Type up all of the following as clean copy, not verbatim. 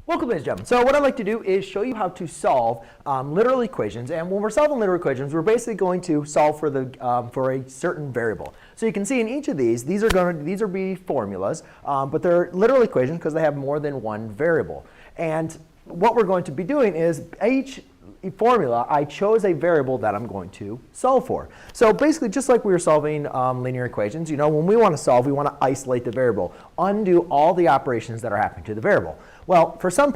Welcome, ladies and gentlemen. So what I'd like to do is show you how to solve literal equations. And when we're solving literal equations, we're basically going to solve for a certain variable. So you can see in each of these are be formulas, but they're literal equations because they have more than one variable. And what we're going to be doing is each formula, I chose a variable that I'm going to solve for. So basically, just like we were solving linear equations, you know, when we want to solve, we want to isolate the variable, undo all the operations that are happening to the variable. Well, for some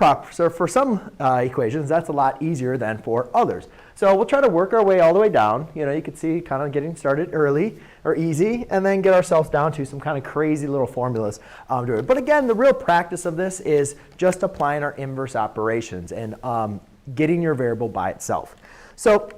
equations, that's a lot easier than for others. So we'll try to work our way all the way down. You know, you can see kind of getting started early or easy, and then get ourselves down to some kind of crazy little formulas to it. But again, the real practice of this is just applying our inverse operations and getting your variable by itself. So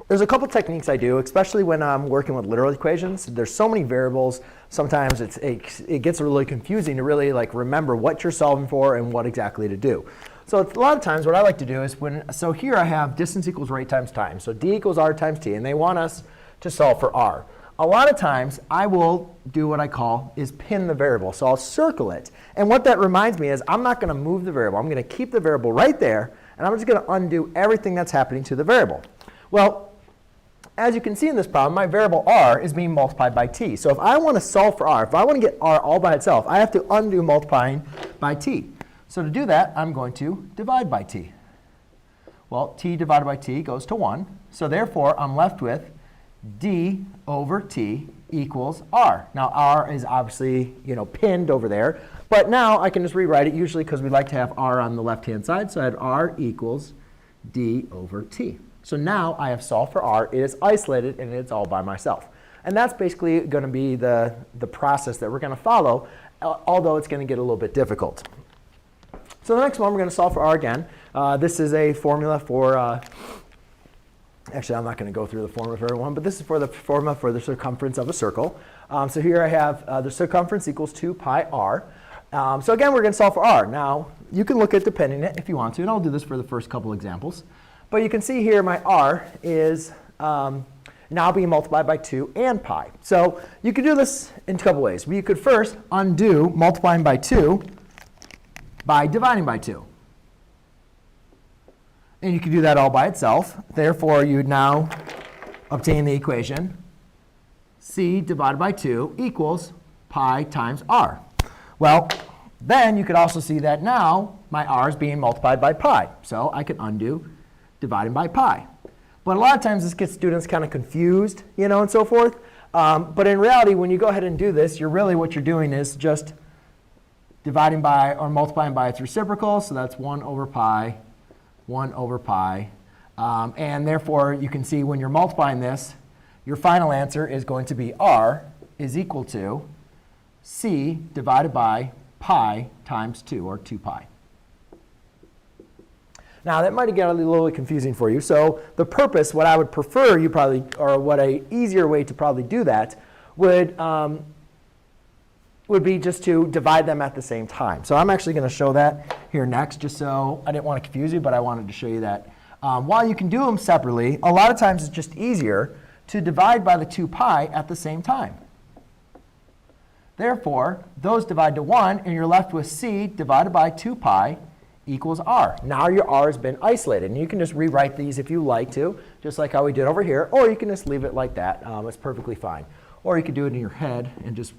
there's a couple techniques I do, especially when I'm working with literal equations. There's so many variables. Sometimes it gets really confusing to really remember what you're solving for and what exactly to do. So a lot of times what I like to do is so here I have distance equals rate times time. So d equals r times t, and they want us to solve for r. A lot of times I will do what I call is pin the variable. So I'll circle it. And what that reminds me is I'm not going to move the variable. I'm going to keep the variable right there, and I'm just going to undo everything that's happening to the variable. Well, as you can see in this problem, my variable r is being multiplied by t. So if I want to solve for r, if I want to get r all by itself, I have to undo multiplying by t. So to do that, I'm going to divide by t. Well, t divided by t goes to 1. So therefore, I'm left with d over t equals r. Now, r is obviously pinned over there. But now I can just rewrite it, usually because we like to have r on the left-hand side. So I have r equals d over t. So now I have solved for r. It is isolated, and it's all by myself. And that's basically going to be the process that we're going to follow, although it's going to get a little bit difficult. So the next one, we're going to solve for r again. This is a formula for actually, I'm not going to go through the formula for everyone, but this is for the formula for the circumference of a circle. So here I have the circumference equals 2 pi r. So again, we're going to solve for r. Now, you can look at depending if you want to, and I'll do this for the first couple examples. But you can see here my r is now being multiplied by 2 and pi. So you could do this in a couple ways. You could first undo multiplying by 2 by dividing by 2. And you could do that all by itself. Therefore, you'd now obtain the equation c divided by 2 equals pi times r. Well, then you could also see that now my r is being multiplied by pi. So I can undo dividing by pi. But a lot of times this gets students kind of confused, and so forth. But in reality, when you go ahead and do this, what you're doing is just dividing by or multiplying by its reciprocal. So that's 1 over pi, 1 over pi. And therefore, you can see when you're multiplying this, your final answer is going to be r is equal to c divided by pi times 2, or 2 pi. Now, that might get a little bit confusing for you. So the purpose, what I would prefer you probably, or what an easier way to probably do that would be just to divide them at the same time. So I'm actually going to show that here next, just so I didn't want to confuse you, but I wanted to show you that. While you can do them separately, a lot of times it's just easier to divide by the 2 pi at the same time. Therefore, those divide to 1, and you're left with c divided by 2 pi equals r. Now your r has been isolated. And you can just rewrite these if you like to, just like how we did over here. Or you can just leave it like that. It's perfectly fine. Or you could do it in your head and just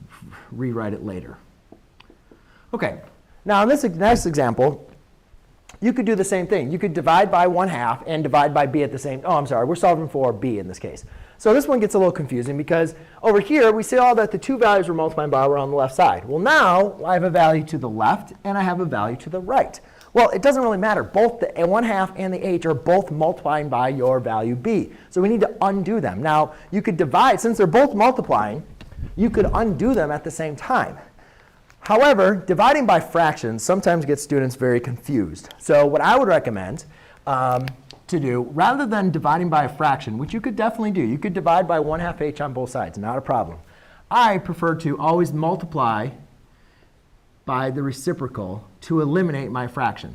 rewrite it later. OK. Now in this next example, you could do the same thing. You could divide by 1/2 and divide by b at the same time. Oh, I'm sorry. We're solving for b in this case. So this one gets a little confusing because over here, we saw that the two values we're multiplying by were on the left side. Well, now I have a value to the left, and I have a value to the right. Well, it doesn't really matter. Both the 1/2 and the h are both multiplying by your value b. So we need to undo them. Now, you could divide. Since they're both multiplying, you could undo them at the same time. However, dividing by fractions sometimes gets students very confused. So what I would recommend to do, rather than dividing by a fraction, which you could definitely do, you could divide by 1/2 h on both sides, not a problem. I prefer to always multiply by the reciprocal to eliminate my fraction.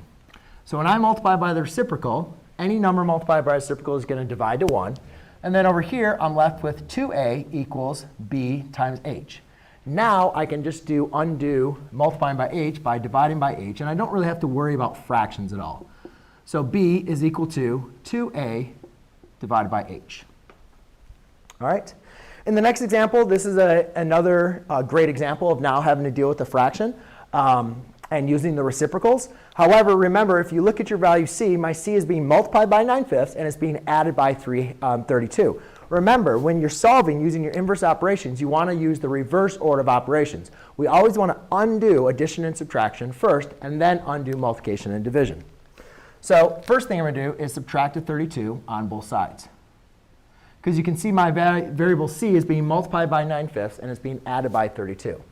So when I multiply by the reciprocal, any number multiplied by the reciprocal is going to divide to 1. And then over here, I'm left with 2a equals b times h. Now I can just do undo multiplying by h by dividing by h, and I don't really have to worry about fractions at all. So b is equal to 2a divided by h. All right. In the next example, this is another great example of now having to deal with a fraction and using the reciprocals. However, remember, if you look at your value c, my c is being multiplied by 9/5 and it's being added by 32. Remember, when you're solving using your inverse operations, you want to use the reverse order of operations. We always want to undo addition and subtraction first, and then undo multiplication and division. So first thing I'm going to do is subtract a 32 on both sides. Because you can see my variable c is being multiplied by 9/5, and it's being added by 32.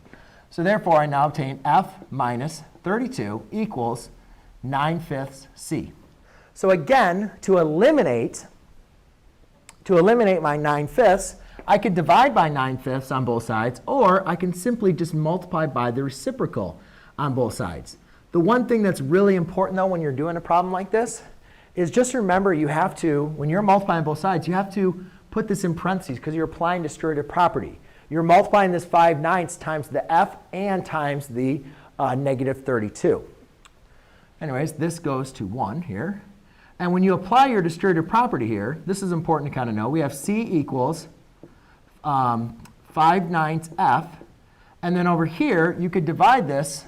So therefore, I now obtain f minus 32 equals 9/5 c. So again, to eliminate my 9/5, I could divide by 9/5 on both sides, or I can simply just multiply by the reciprocal on both sides. The one thing that's really important, though, when you're doing a problem like this is just remember you have to, when you're multiplying both sides, you have to put this in parentheses because you're applying distributive property. You're multiplying this 5/9 times the f and times the negative 32. Anyways, this goes to 1 here. And when you apply your distributive property here, this is important to kind of know. We have c equals 5/9 f. And then over here, you could divide this,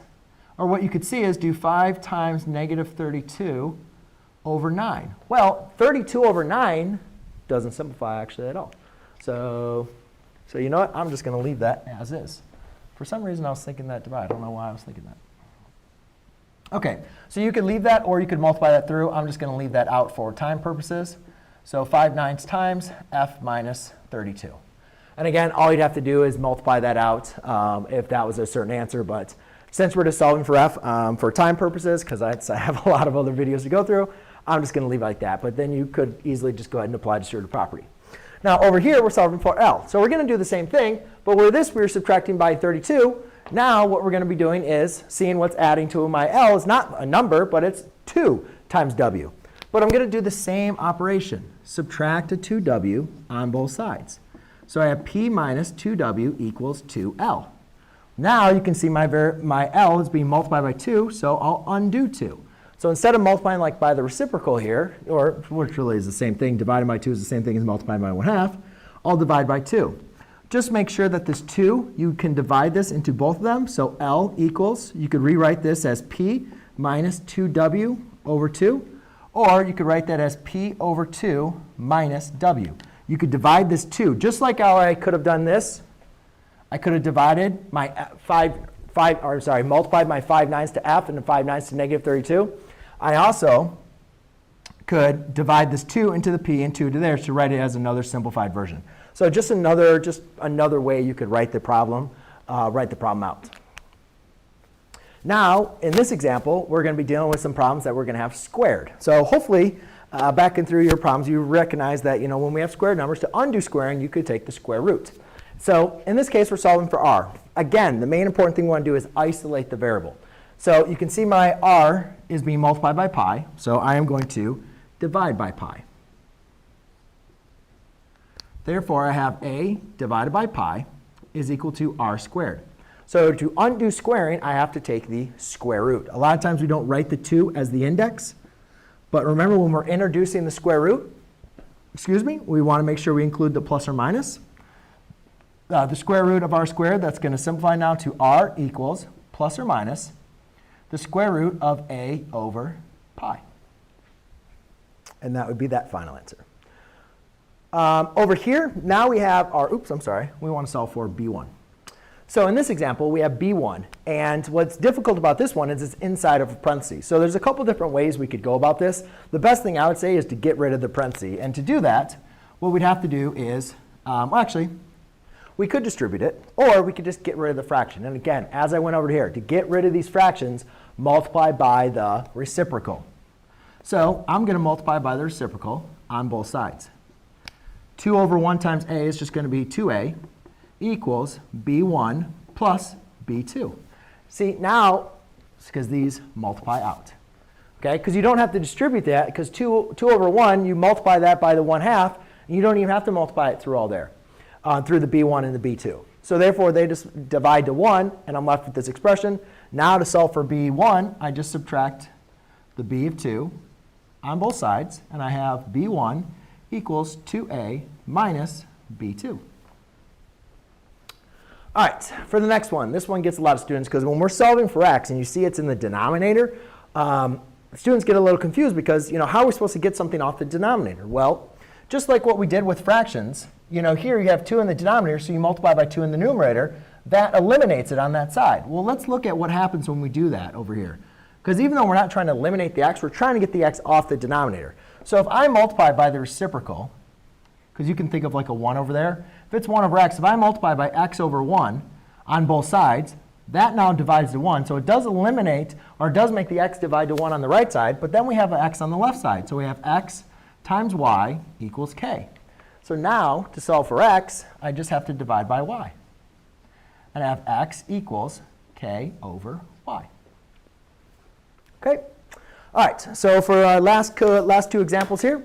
or what you could see is do 5 times negative 32 over 9. Well, 32 over 9 doesn't simplify actually at all. So you know what? I'm just going to leave that as is. For some reason, I was thinking that divide. I don't know why I was thinking that. OK, so you could leave that, or you could multiply that through. I'm just going to leave that out for time purposes. So 5/9 times f minus 32. And again, all you'd have to do is multiply that out if that was a certain answer. But since we're just solving for f for time purposes, because I have a lot of other videos to go through, I'm just going to leave it like that. But then you could easily just go ahead and apply distributive property. Now, over here, we're solving for L. So we're going to do the same thing. But where this we were subtracting by 32, now what we're going to be doing is seeing what's adding to my L is not a number, but it's 2 times W. But I'm going to do the same operation. Subtract a 2W on both sides. So I have P minus 2W equals 2L. Now you can see my L is being multiplied by 2, so I'll undo 2. So instead of multiplying like by the reciprocal here, or which really is the same thing, dividing by 2 is the same thing as multiplying by 1/2, I'll divide by 2. Just make sure that this 2, you can divide this into both of them. So L equals, you could rewrite this as P minus 2W over 2. Or you could write that as P over 2 minus W. You could divide this 2. Just like how I could have done this, I could have divided my multiplied my 5/9 to f and the 5/9 to negative 32. I also could divide this 2 into the p and 2 to there to write it as another simplified version. So just another way you could write the problem out. Now, in this example, we're going to be dealing with some problems that we're going to have squared. So hopefully, back and through your problems, you recognize that when we have squared numbers, to undo squaring, you could take the square root. So in this case, we're solving for r. Again, the main important thing we want to do is isolate the variable. So you can see my r is being multiplied by pi. So I am going to divide by pi. Therefore, I have a divided by pi is equal to r squared. So to undo squaring, I have to take the square root. A lot of times we don't write the 2 as the index. But remember, when we're introducing the square root, we want to make sure we include the plus or minus. The square root of r squared, that's going to simplify now to r equals plus or minus the square root of a over pi. And that would be that final answer. Over here, now we have our, we want to solve for b1. So in this example, we have b1. And what's difficult about this one is it's inside of a parenthesis. So there's a couple different ways we could go about this. The best thing I would say is to get rid of the parenthesis. And to do that, what we'd have to do is, we could distribute it, or we could just get rid of the fraction. And again, as I went over here, to get rid of these fractions, multiply by the reciprocal. So I'm going to multiply by the reciprocal on both sides. 2 over 1 times a is just going to be 2a equals b1 plus b2. See, now, it's because these multiply out. Okay, because you don't have to distribute that, because 2 over 1, you multiply that by the 1/2, and you don't even have to multiply it through all there. Through the b1 and the b2. So therefore, they just divide to 1, and I'm left with this expression. Now to solve for b1, I just subtract the b of 2 on both sides, and I have b1 equals 2a minus b2. All right, for the next one, this one gets a lot of students because when we're solving for x and you see it's in the denominator, students get a little confused because, how are we supposed to get something off the denominator? Well, just like what we did with fractions, here you have 2 in the denominator, so you multiply by 2 in the numerator. That eliminates it on that side. Well, let's look at what happens when we do that over here. Because even though we're not trying to eliminate the x, we're trying to get the x off the denominator. So if I multiply by the reciprocal, because you can think of like a 1 over there. If it's 1 over x, if I multiply by x over 1 on both sides, that now divides to 1. So it does eliminate, or it does make the x divide to 1 on the right side, but then we have an x on the left side. So we have x times y equals k. So now, to solve for x, I just have to divide by y. And I have x equals k over y. OK? All right, so for our last 2 examples here,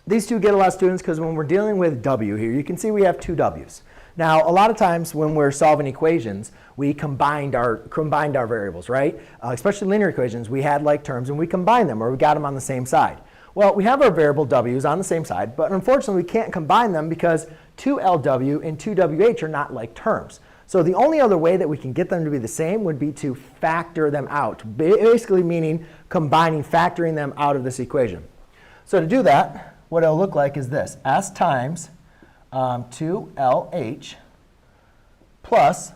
these two get a lot of students because when we're dealing with w here, you can see we have 2 w's. Now, a lot of times when we're solving equations, we combined our variables, right? Especially linear equations, we had like terms and we combined them, or we got them on the same side. Well, we have our variable w's on the same side, but unfortunately we can't combine them because 2lw and 2wh are not like terms. So the only other way that we can get them to be the same would be to factor them out, basically meaning factoring them out of this equation. So to do that, what it'll look like is this: s times 2lh plus,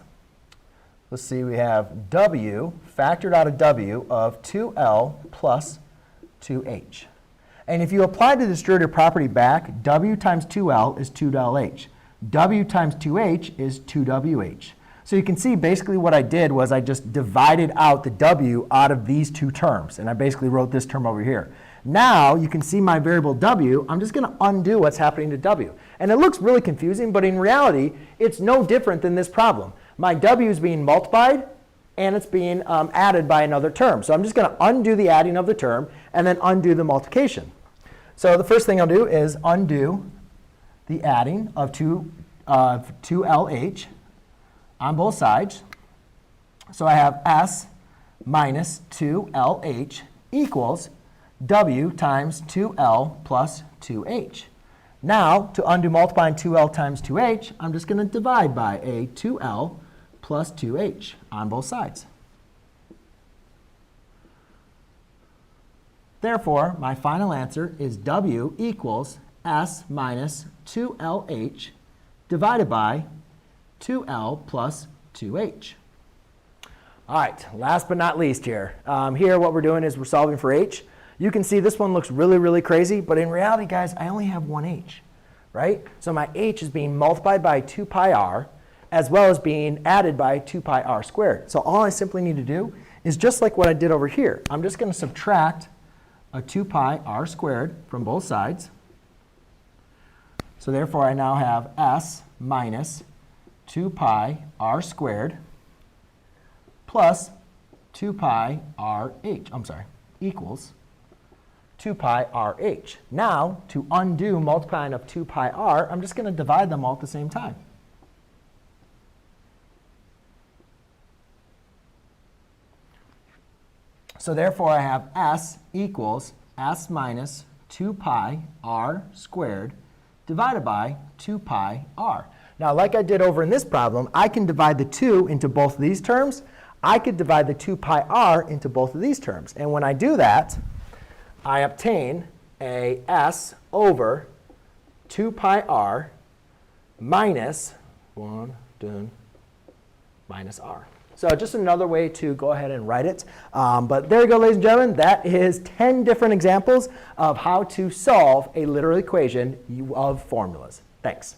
let's see, we have w factored out of w of 2l plus 2h. And if you apply the distributive property back, w times 2l is 2lh. W times 2h is 2wh. So you can see basically what I did was I just divided out the w out of these 2 terms. And I basically wrote this term over here. Now you can see my variable w. I'm just going to undo what's happening to w. And it looks really confusing, but in reality, it's no different than this problem. My w is being multiplied, and it's being added by another term. So I'm just going to undo the adding of the term and then undo the multiplication. So the first thing I'll do is undo the adding of 2lh on both sides. So I have s minus 2lh equals w times 2l plus 2h. Now, to undo multiplying 2l times 2h, I'm just going to divide by a 2l plus 2h on both sides. Therefore, my final answer is w equals s minus 2lh divided by 2l plus 2h. All right, last but not least here. Here what we're doing is we're solving for h. You can see this one looks really, really crazy, but in reality, guys, I only have one h, right? So my h is being multiplied by 2 pi r, as well as being added by 2 pi r squared. So all I simply need to do is just like what I did over here. I'm just going to subtract a 2 pi r squared from both sides. So therefore, I now have s minus 2 pi r squared plus 2 pi r h, equals 2 pi rh. Now, to undo multiplying of 2 pi r, I'm just going to divide them all at the same time. So therefore, I have s equals s minus 2 pi r squared divided by 2 pi r. Now, like I did over in this problem, I can divide the 2 into both of these terms. I could divide the 2 pi r into both of these terms. And when I do that, I obtain a s over 2 pi r minus minus r. So just another way to go ahead and write it. But there you go, ladies and gentlemen. That is 10 different examples of how to solve a literal equation of formulas. Thanks.